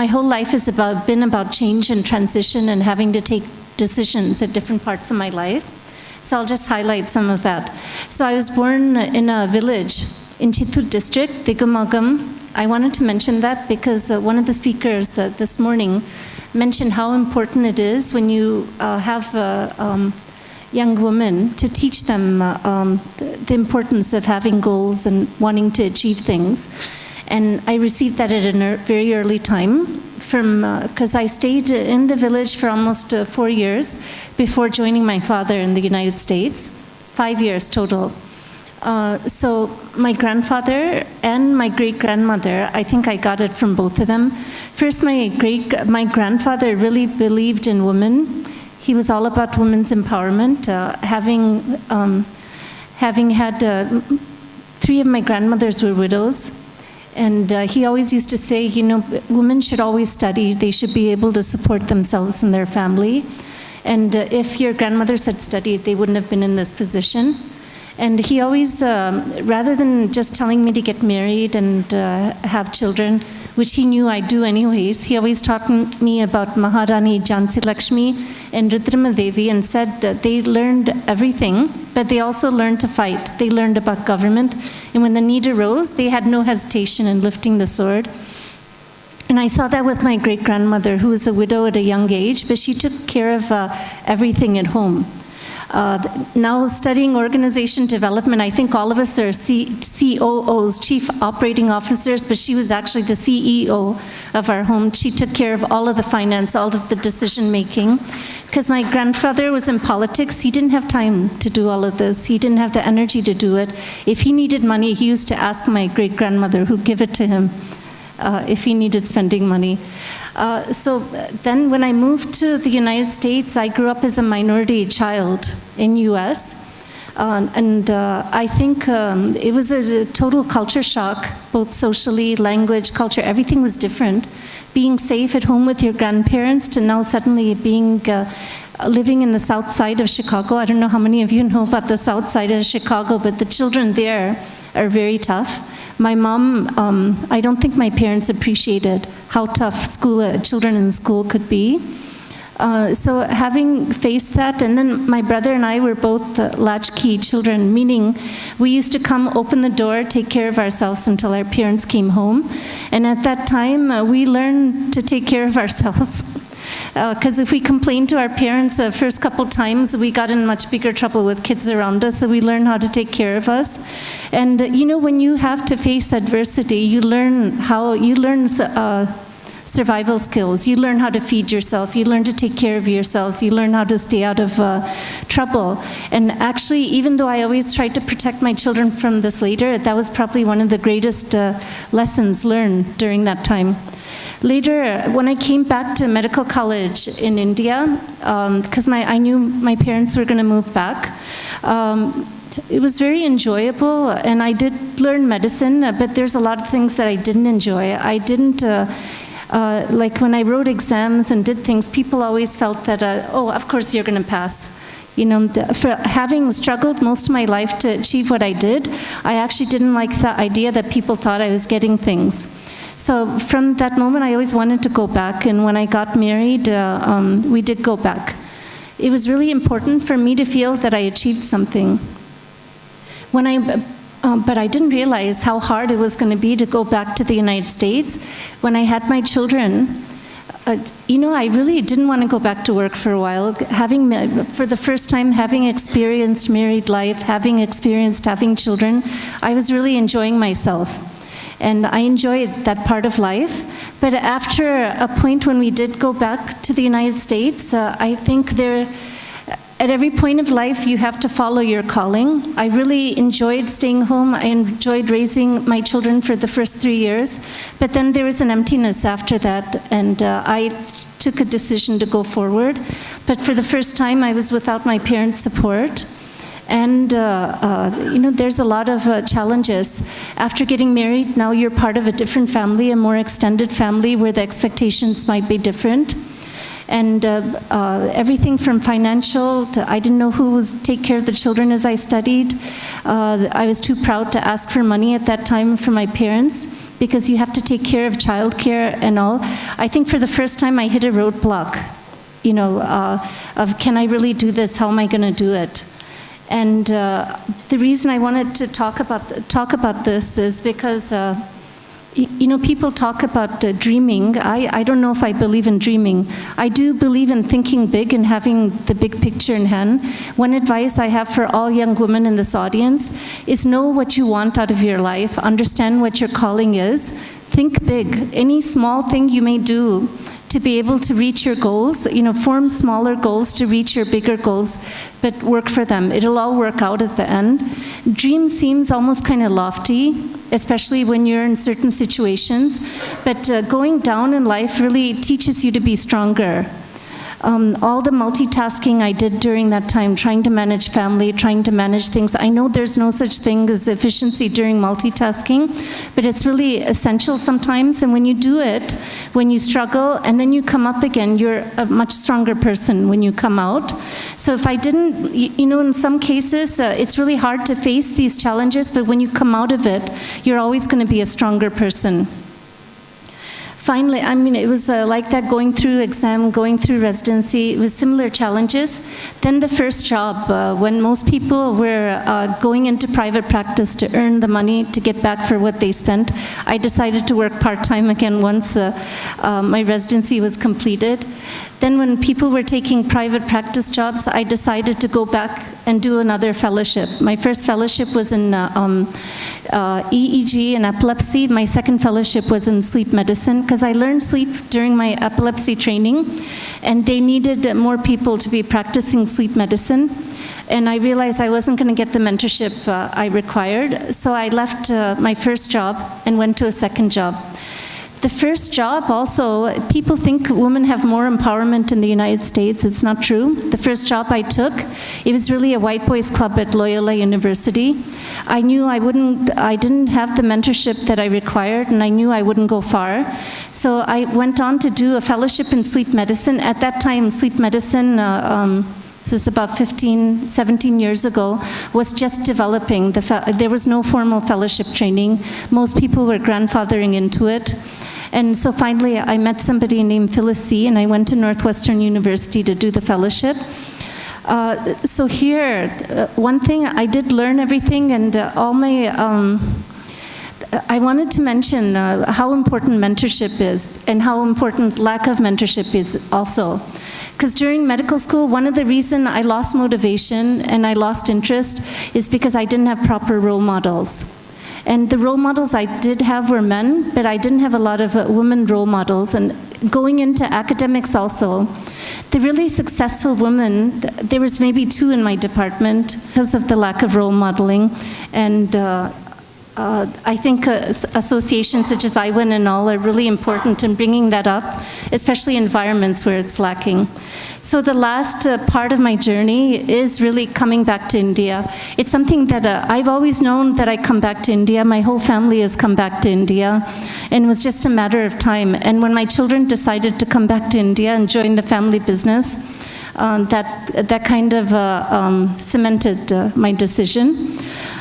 my whole life has been about change and transition and having to take decisions at different parts of my life. So I'll just highlight some of that. So I was born in a village in Chittoor district, Digumagam. I wanted to mention that because one of the speakers this morning mentioned how important it is when you have young women to teach them the importance of having goals and wanting to achieve things. And I received that at a very early time because I stayed in the village for almost 4 years before joining my father in the United States, 5 years total. So my grandfather and my great-grandmother, I think I got it from both of them. First, my grandfather really believed in women. He was all about women's empowerment. Having had 3 of my grandmothers were widows, and he always used to say, you know, women should always study. They should be able to support themselves and their family. And if your grandmothers had studied, they wouldn't have been in this position. And he always, rather than just telling me to get married and have children, which he knew I'd do anyways, he always taught me about Maharani Jhansi Lakshmi and Ramadevi and said they learned everything, but they also learned to fight. They learned about government. And when the need arose, they had no hesitation in lifting the sword. And I saw that with my great-grandmother, who was a widow at a young age, but she took care of everything at home. Now studying organization development, I think all of us are COOs, Chief Operating Officers, but she was actually the CEO of our home. She took care of all of the finance, all of the decision making. Because my grandfather was in politics, he didn't have time to do all of this. He didn't have the energy to do it. If he needed money, he used to ask my great-grandmother, who'd give it to him if he needed spending money. So then when I moved to the United States, I grew up as a minority child in US. I think it was a total culture shock, both socially, language, culture, everything was different. Being safe at home with your grandparents to now suddenly being living in the south side of Chicago. I don't know how many of you know about the south side of Chicago, but the children there are very tough. My mom, I don't think my parents appreciated how tough children in school could be. So having faced that, and then my brother and I were both latchkey children, meaning we used to come, open the door, take care of ourselves until our parents came home. And at that time, we learned to take care of ourselves. Because if we complained to our parents the first couple times, we got in much bigger trouble with kids around us, so we learned how to take care of us. And you know, when you have to face adversity, you learn survival skills. You learn how to feed yourself. You learn to take care of yourselves. You learn how to stay out of trouble. And actually, even though I always tried to protect my children from this later, that was probably one of the greatest lessons learned during that time. Later, when I came back to medical college in India, because I knew my parents were going to move back, it was very enjoyable, and I did learn medicine, but there's a lot of things that I didn't enjoy. I didn't, like when I wrote exams and did things, people always felt that, oh, of course you're going to pass. You know, for having struggled most of my life to achieve what I did, I actually didn't like the idea that people thought I was getting things. So from that moment, I always wanted to go back, and when I got married, we did go back. It was really important for me to feel that I achieved something. But I didn't realize how hard it was going to be to go back to the United States. When I had my children, you know, I really didn't want to go back to work for a while. For the first time, having experienced married life, having experienced having children, I was really enjoying myself. And I enjoyed that part of life. But after a point when we did go back to the United States, I think at every point of life, you have to follow your calling. I really enjoyed staying home. I enjoyed raising my children for the first 3 years. But then there was an emptiness after that, and I took a decision to go forward. But for the first time, I was without my parents' support. And you know, there's a lot of challenges. After getting married, now you're part of a different family, a more extended family where the expectations might be different. And everything from financial to, I didn't know who would take care of the children as I studied. I was too proud to ask for money at that time from my parents, because you have to take care of childcare and all. I think for the first time I hit a roadblock, you know, of can I really do this? How am I going to do it? And the reason I wanted to talk about this is because, you know, people talk about dreaming. I don't know if I believe in dreaming. I do believe in thinking big and having the big picture in hand. One advice I have for all young women in this audience is know what you want out of your life, understand what your calling is, think big. Any small thing you may do to be able to reach your goals, you know, form smaller goals to reach your bigger goals, but work for them. It'll all work out at the end. Dream seems almost kind of lofty, especially when you're in certain situations, but going down in life really teaches you to be stronger. All the multitasking I did during that time, trying to manage family, trying to manage things, I know there's no such thing as efficiency during multitasking, but it's really essential sometimes, and when you do it, when you struggle, and then you come up again, you're a much stronger person when you come out. So if I didn't, you know, in some cases, it's really hard to face these challenges, but when you come out of it, you're always going to be a stronger person. Finally, I mean, it was like that going through exam, going through residency. It was similar challenges. Then the first job, when most people were going into private practice to earn the money to get back for what they spent, I decided to work part-time again once my residency was completed. Then when people were taking private practice jobs, I decided to go back and do another fellowship. My first fellowship was in EEG and epilepsy. My second fellowship was in sleep medicine, because I learned sleep during my epilepsy training, and they needed more people to be practicing sleep medicine. And I realized I wasn't going to get the mentorship I required, so I left my first job and went to a second job. The first job also, people think women have more empowerment in the United States. It's not true. The first job I took, it was really a white boys club at Loyola University. I knew I didn't have the mentorship that I required, and I knew I wouldn't go far. So I went on to do a fellowship in sleep medicine. At that time, sleep medicine, so it's about 15, 17 years ago, was just developing. There was no formal fellowship training. Most people were grandfathering into it. And so finally, I met somebody named Phyllis C., and I went to Northwestern University to do the fellowship. So here, one thing, I did learn everything, and all my, I wanted to mention how important mentorship is, and how important lack of mentorship is also. Because during medical school, one of the reasons I lost motivation and I lost interest is because I didn't have proper role models. And the role models I did have were men, but I didn't have a lot of women role models. And going into academics also, the really successful women, there was maybe 2 in my department because of the lack of role modeling. And I think associations such as IWN and all are really important in bringing that up, especially environments where it's lacking. So the last part of my journey is really coming back to India. It's something that I've always known that I come back to India. My whole family has come back to India, and it was just a matter of time. And when my children decided to come back to India and join the family business, that kind of cemented my decision.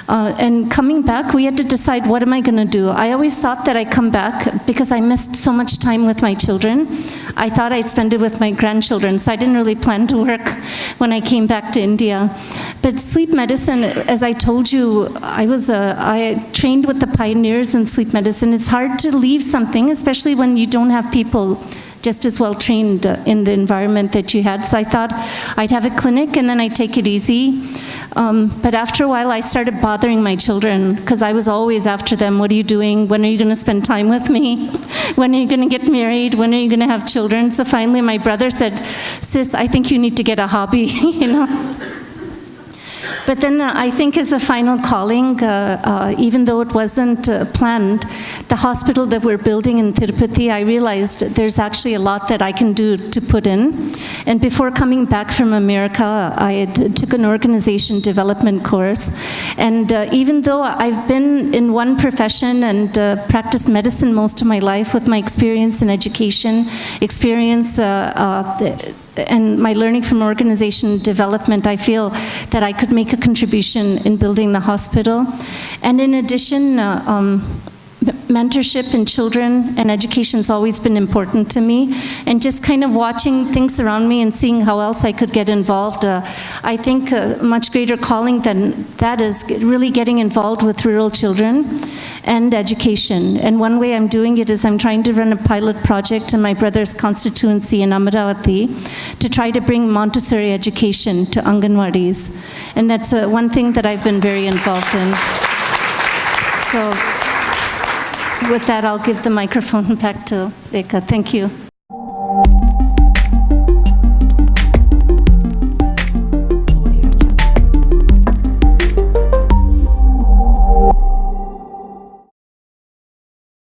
And coming back, we had to decide, what am I going to do? I always thought that I'd come back because I missed so much time with my children. I thought I'd spend it with my grandchildren, so I didn't really plan to work when I came back to India. But sleep medicine, as I told you, I trained with the pioneers in sleep medicine. It's hard to leave something, especially when you don't have people just as well trained in the environment that you had. So I thought I'd have a clinic and then I'd take it easy. But after a while, I started bothering my children because I was always after them. What are you doing? When are you going to spend time with me? When are you going to get married? When are you going to have children? So finally, my brother said, "Sis, I think you need to get a hobby," you know. But then I think as a final calling, even though it wasn't planned, the hospital that we're building in Tirupati, I realized there's actually a lot that I can do to put in. And before coming back from America, I took an organization development course. And even though I've been in one profession and practiced medicine most of my life with my experience in education, and my learning from organization development, I feel that I could make a contribution in building the hospital. And in addition, mentorship in children and education has always been important to me. And just kind of watching things around me and seeing how else I could get involved, I think a much greater calling than that is really getting involved with rural children and education. And one way I'm doing it is I'm trying to run a pilot project in my brother's constituency in Amaravati to try to bring Montessori education to Anganwadis. And that's one thing that I've been very involved in. So with that, I'll give the microphone back to Rekha. Thank you.